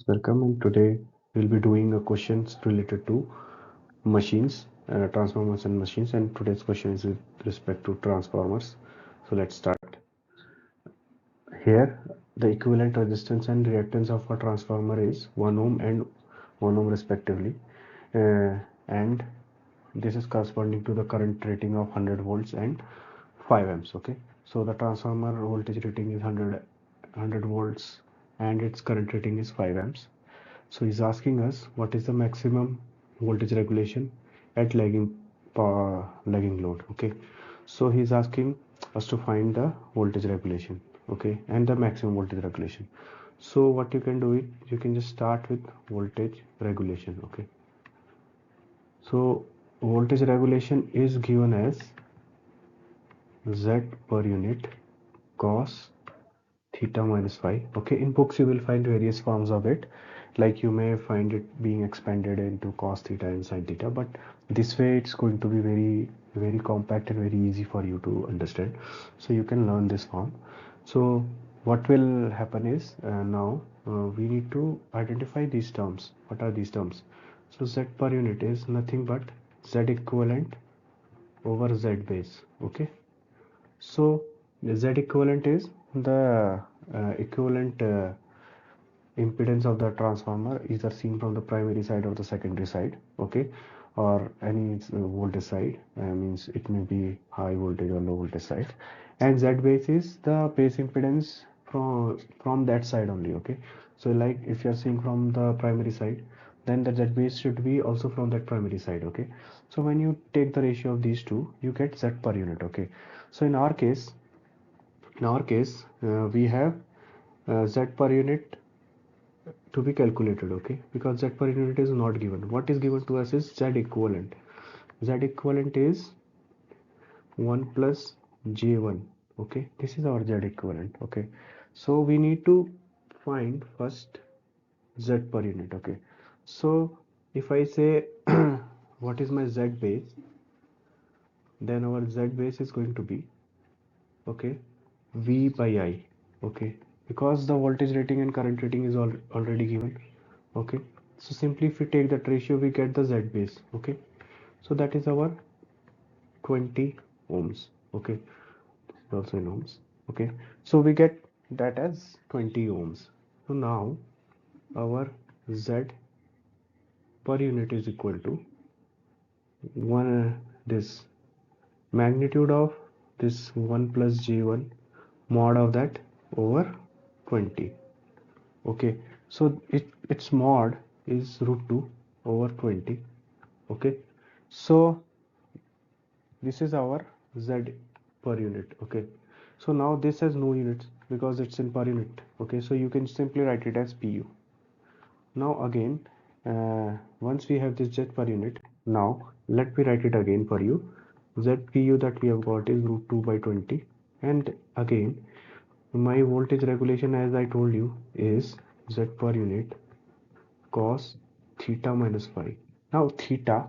welcome, and today we'll be doing a questions related to machines, transformers and machines, and today's question is with respect to transformers. So let's start. Here the equivalent resistance and reactance of a transformer is 1 ohm and 1 ohm respectively, and this is corresponding to the current rating of 100 volts and 5 amps. Okay, so the transformer voltage rating is 100 volts and its current rating is 5 amps. So he's asking us what is the maximum voltage regulation at lagging load. Okay, so he's asking us to find the voltage regulation, okay, and the maximum voltage regulation. So what you can do it, you can just start with voltage regulation. Okay, so voltage regulation is given as Z per unit cos theta minus phi. Okay, in books you will find various forms of it, like you may find it being expanded into cos theta and sin theta, but this way it's going to be very compact and very easy for you to understand, so you can learn this form. So what will happen is we need to identify these terms. What are these terms? So Z per unit is nothing but Z equivalent over Z base. Okay, so Z equivalent is the equivalent impedance of the transformer, either seen from the primary side or the secondary side. Okay, or any voltage side, means it may be high voltage or low voltage side, and Z base is the base impedance from that side only. Okay, so like if you are seeing from the primary side, then the Z base should be also from that primary side. Okay, so when you take the ratio of these two, you get Z per unit. Okay, so in our case, we have Z per unit to be calculated. Okay, because Z per unit is not given. What is given to us is Z equivalent. Z equivalent is 1 plus J1. Okay, this is our Z equivalent. Okay, so we need to find first Z per unit. Okay, so if I say what is my Z base, then our Z base is going to be, okay, V by I. Okay, because the voltage rating and current rating is already given. Okay, so simply if we take that ratio, we get the Z base. Okay, so that is our 20 ohms. Okay, also in ohms. Okay, so we get that as 20 ohms. So now our Z per unit is equal to this magnitude of this 1 plus J1 mod of that over 20. Okay, so its mod is root 2 over 20. Okay, so this is our Z per unit. Okay, so now this has no units because it's in per unit. Okay, so you can simply write it as PU. Now again, once we have this Z per unit, now let me write it again for you. Z PU that we have got is root 2 by 20, and again my voltage regulation, as I told you, is Z per unit cos theta minus phi. Now theta,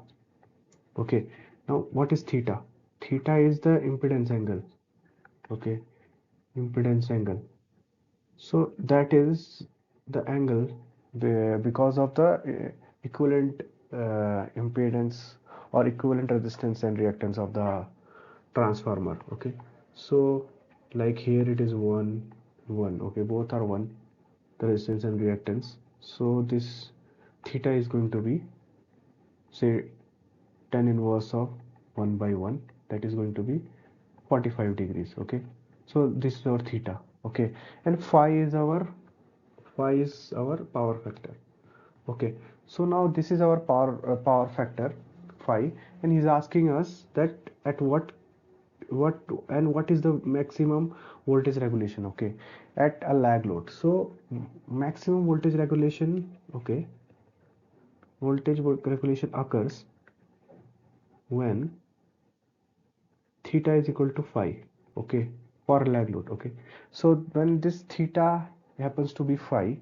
okay, now what is theta? Theta is the impedance angle. Okay, impedance angle. So that is the angle where, because of the equivalent impedance or equivalent resistance and reactance of the transformer. Okay, so like here it is 1 1. Okay, both are 1, the resistance and reactance. So this theta is going to be, say, tan inverse of 1 by 1, that is going to be 45 degrees. Okay, so this is our theta. Okay, and phi is our power factor. Okay, so now this is our power factor phi, and he's asking us that at what is the maximum voltage regulation. Okay, at a lag load. So maximum voltage regulation, okay, voltage regulation occurs when theta is equal to phi. Okay, for lag load. Okay, so when this theta happens to be phi,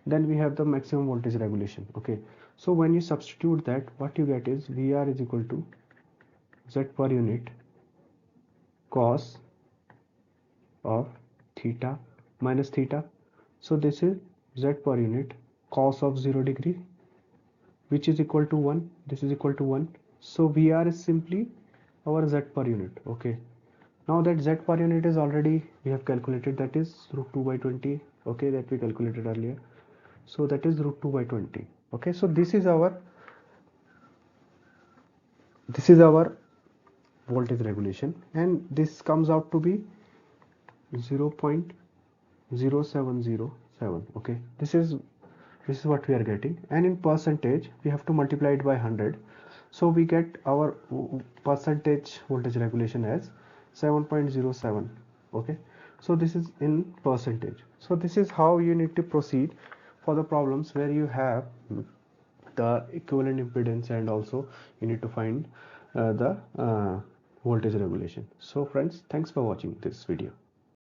then we have the maximum voltage regulation. Okay, so when you substitute that, what you get is VR is equal to Z per unit cos of theta minus theta. So this is Z per unit cos of 0 degree, which is equal to 1. This is equal to 1. So VR is simply our Z per unit. Okay, now that Z per unit is already we have calculated, that is root 2 by 20. Okay, that we calculated earlier. So that is root 2 by 20. Okay, so this is our voltage regulation, and this comes out to be 0.0707. okay, this is what we are getting, and in percentage we have to multiply it by 100, so we get our percentage voltage regulation as 7.07. okay, so this is in percentage. So this is how you need to proceed for the problems where you have the equivalent impedance, and also you need to find the voltage regulation. So friends, thanks for watching this video.